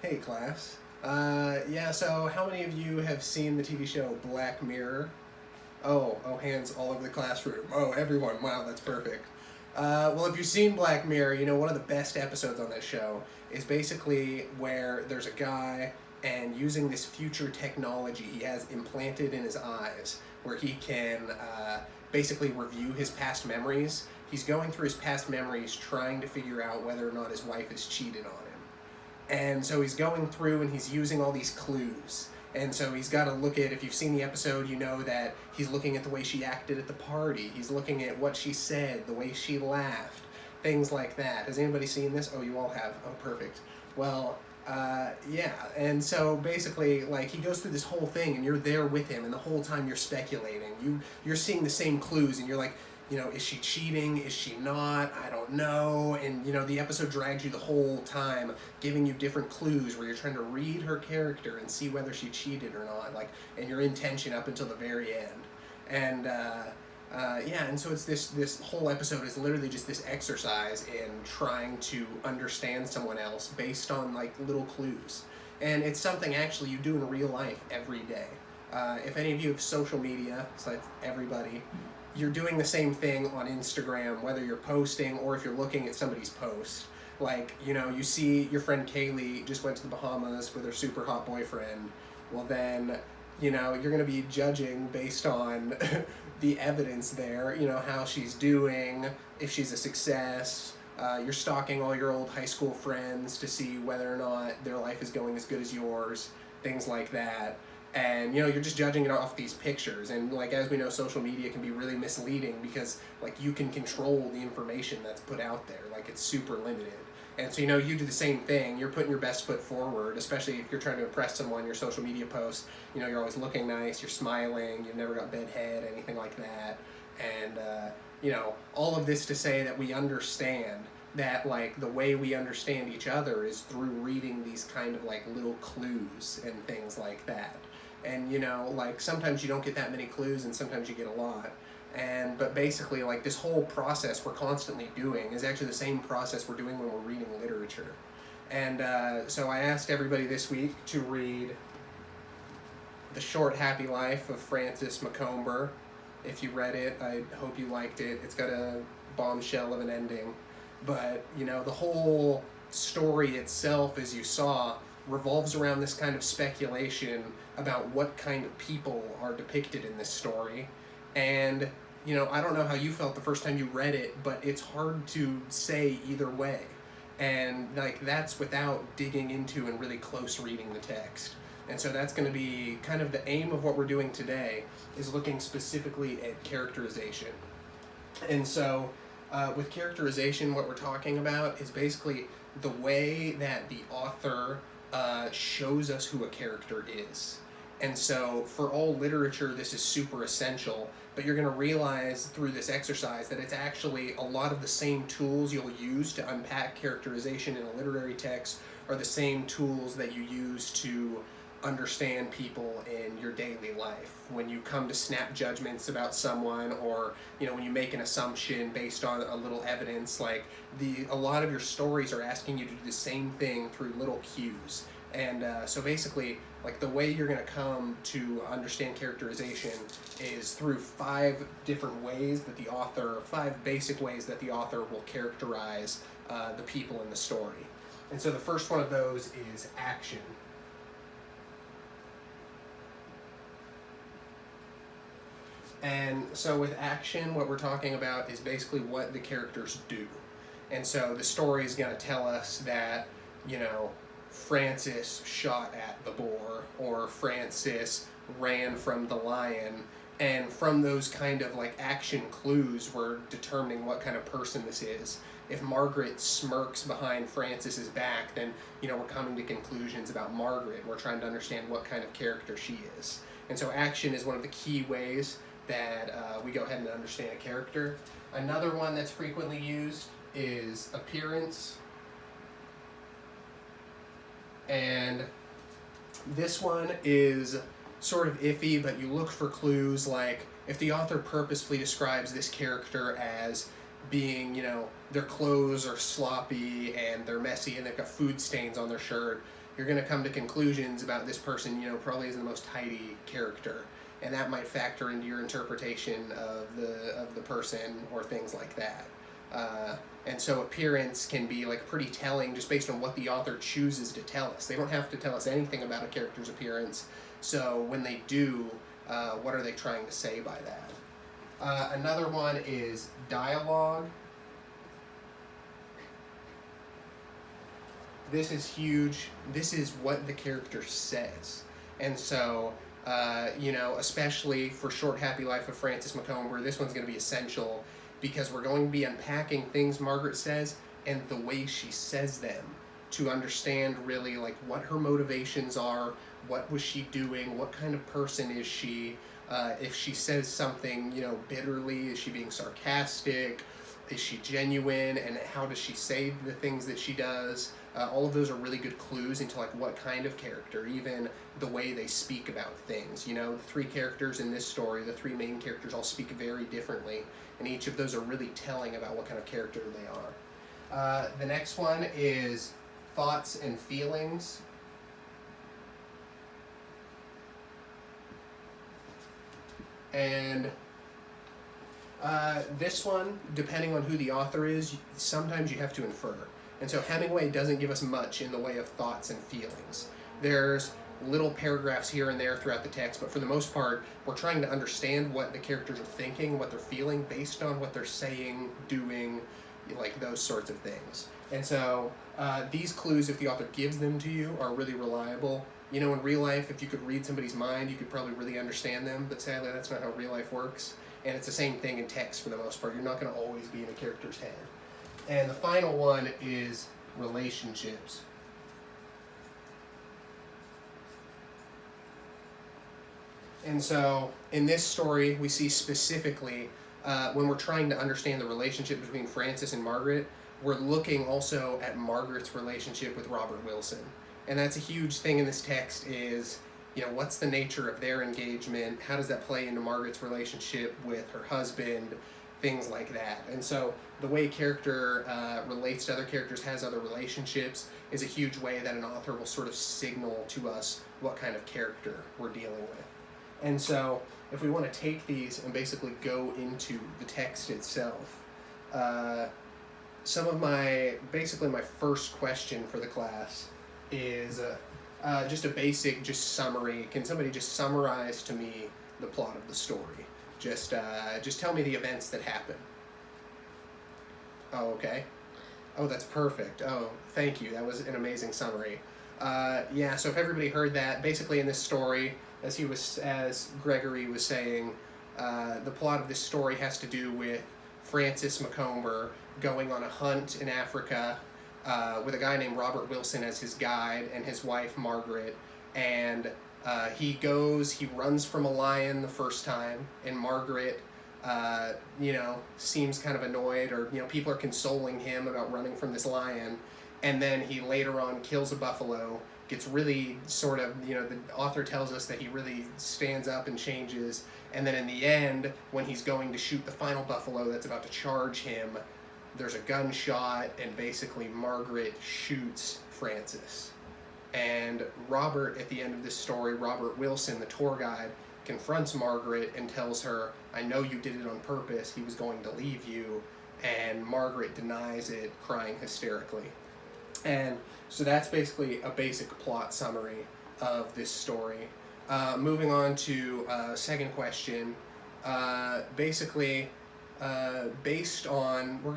Hey class. Yeah, so how many of you have seen the TV show Black Mirror? Oh, hands all over the classroom. Oh, everyone. Wow, that's perfect. Well, if you've seen Black Mirror, you know one of the best episodes on that show is basically where there's a guy and using this future technology he has implanted in his eyes where he can basically review his past memories. He's going through his past memories trying to figure out whether or not his wife has cheated on him. And so he's going through and he's using all these clues. And so he's got to look at, if you've seen the episode, you know that he's looking at the way she acted at the party. He's looking at what she said, the way she laughed, things like that. Has anybody seen this? Oh, you all have. Oh, perfect. Well, yeah. And so basically, like, he goes through this whole thing and you're there with him and the whole time you're speculating. You're seeing the same clues and you're like, is she cheating? Is she not? I don't know. And, the episode drags you the whole time, giving you different clues where you're trying to read her character and see whether she cheated or not. And you're in tension up until the very end. And, yeah, and so it's this whole episode is literally just this exercise in trying to understand someone else based on, little clues. And it's something actually you do in real life every day. If any of you have social media, so that's everybody, you're doing the same thing on Instagram, whether you're posting or if you're looking at somebody's post. You see your friend Kaylee just went to the Bahamas with her super hot boyfriend. Well, then, you're going to be judging based on the evidence there, how she's doing, if she's a success. You're stalking all your old high school friends to see whether or not their life is going as good as yours, things like that. And you're just judging it off these pictures, and as we know, social media can be really misleading because you can control the information that's put out there. It's super limited. And so you do the same thing. You're putting your best foot forward, especially if you're trying to impress someone. Your social media posts, you're always looking nice, you're smiling, you've never got bedhead, anything like that. And all of this to say that we understand that the way we understand each other is through reading these kind of little clues and things like that. And sometimes you don't get that many clues and sometimes you get a lot. But basically this whole process we're constantly doing is actually the same process we're doing when we're reading literature. And so I asked everybody this week to read The Short Happy Life of Francis Macomber. If you read it, I hope you liked it. It's got a bombshell of an ending. But the whole story itself, as you saw, revolves around this kind of speculation about what kind of people are depicted in this story. And I don't know how you felt the first time you read it, but it's hard to say either way. And that's without digging into and really close reading the text. And so that's going to be kind of the aim of what we're doing today, is looking specifically at characterization. And so with characterization, what we're talking about is basically the way that the author shows us who a character is. And so for all literature, this is super essential, but you're going to realize through this exercise that it's actually a lot of the same tools you'll use to unpack characterization in a literary text are the same tools that you use to understand people in your daily life. When you come to snap judgments about someone, or when you make an assumption based on a little evidence, a lot of your stories are asking you to do the same thing through little cues. And so basically, the way you're going to come to understand characterization is through five basic ways that the author will characterize the people in the story. And so the first one of those is action. And so with action, what we're talking about is basically what the characters do. And so the story is going to tell us that, Francis shot at the boar, or Francis ran from the lion. And from those kind of action clues, we're determining what kind of person this is. If Margaret smirks behind Francis's back, then, we're coming to conclusions about Margaret. We're trying to understand what kind of character she is. And so action is one of the key ways that we go ahead and understand a character. Another one that's frequently used is appearance. And this one is sort of iffy, but you look for clues if the author purposefully describes this character as being, their clothes are sloppy and they're messy and they've got food stains on their shirt, you're going to come to conclusions about this person, probably isn't the most tidy character. And that might factor into your interpretation of the person or things like that. And so appearance can be like pretty telling just based on what the author chooses to tell us. They don't have to tell us anything about a character's appearance. So when they do, what are they trying to say by that? Another one is dialogue. This is huge. This is what the character says. And so, especially for Short Happy Life of Frances Macomber, this one's going to be essential because we're going to be unpacking things Margaret says and the way she says them to understand really like what her motivations are, what was she doing, what kind of person is she, if she says something, bitterly, is she being sarcastic, is she genuine, and how does she say the things that she does? All of those are really good clues into like what kind of character, even the way they speak about things. The three characters in this story, the three main characters, all speak very differently, and each of those are really telling about what kind of character they are. The next one is thoughts and feelings. And this one, depending on who the author is, sometimes you have to infer. And so Hemingway doesn't give us much in the way of thoughts and feelings. There's little paragraphs here and there throughout the text, but for the most part, we're trying to understand what the characters are thinking, what they're feeling, based on what they're saying, doing, like those sorts of things. And so these clues, if the author gives them to you, are really reliable. In real life, if you could read somebody's mind, you could probably really understand them, but sadly that's not how real life works. And it's the same thing in text for the most part. You're not going to always be in a character's head. And the final one is relationships. And so in this story, we see specifically when we're trying to understand the relationship between Frances and Margaret, we're looking also at Margaret's relationship with Robert Wilson. And that's a huge thing in this text is, what's the nature of their engagement? How does that play into Margaret's relationship with her husband? Things like that. And so the way character relates to other characters, has other relationships, is a huge way that an author will sort of signal to us what kind of character we're dealing with. And so if we want to take these and basically go into the text itself, my first question for the class is just a basic summary. Can somebody just summarize to me the plot of the story? Just tell me the events that happen. Oh, okay. Oh, that's perfect. Oh, thank you. That was an amazing summary. So if everybody heard that, basically in this story, as Gregory was saying, the plot of this story has to do with Frances Macomber going on a hunt in Africa with a guy named Robert Wilson as his guide and his wife Margaret, and he runs from a lion the first time, and Margaret, seems kind of annoyed, or, people are consoling him about running from this lion, and then he later on kills a buffalo, gets really the author tells us that he really stands up and changes, and then in the end, when he's going to shoot the final buffalo that's about to charge him, there's a gunshot, and basically Margaret shoots Frances. And Robert, at the end of this story, Robert Wilson, the tour guide, confronts Margaret and tells her, I know you did it on purpose, he was going to leave you, and Margaret denies it, crying hysterically. And so that's basically a basic plot summary of this story. Moving on to second question, we're going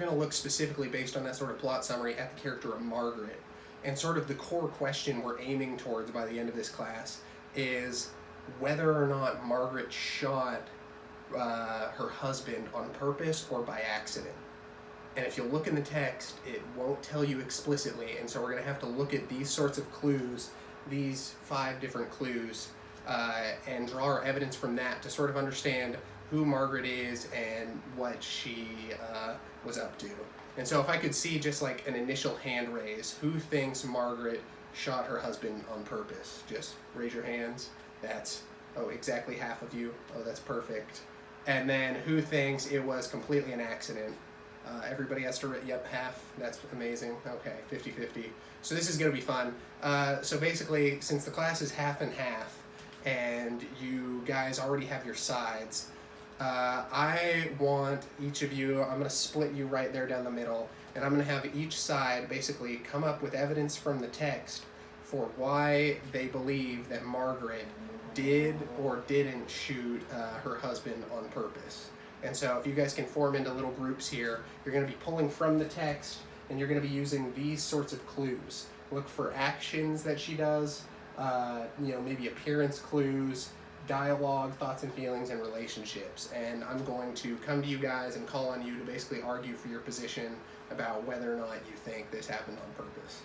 to look specifically based on that sort of plot summary at the character of Margaret. And sort of the core question we're aiming towards by the end of this class is whether or not Margaret shot her husband on purpose or by accident. And if you look in the text, it won't tell you explicitly, and so we're going to have to look at these sorts of clues, these 5 different clues, and draw our evidence from that to sort of understand who Margaret is and what she was up to. And so if I could see just like an initial hand raise, who thinks Margaret shot her husband on purpose? Just raise your hands. That's, exactly half of you. Oh, that's perfect. And then who thinks it was completely an accident? Everybody has to, yep, half. That's amazing. Okay, 50-50. So this is going to be fun. So basically, since the class is half and half, and you guys already have your sides, I want each of you, I'm going to split you right there down the middle, and I'm going to have each side basically come up with evidence from the text for why they believe that Margaret did or didn't shoot her husband on purpose. And so if you guys can form into little groups here, you're going to be pulling from the text, and you're going to be using these sorts of clues. Look for actions that she does, maybe appearance clues, dialogue, thoughts and feelings, and relationships. And I'm going to come to you guys and call on you to basically argue for your position about whether or not you think this happened on purpose.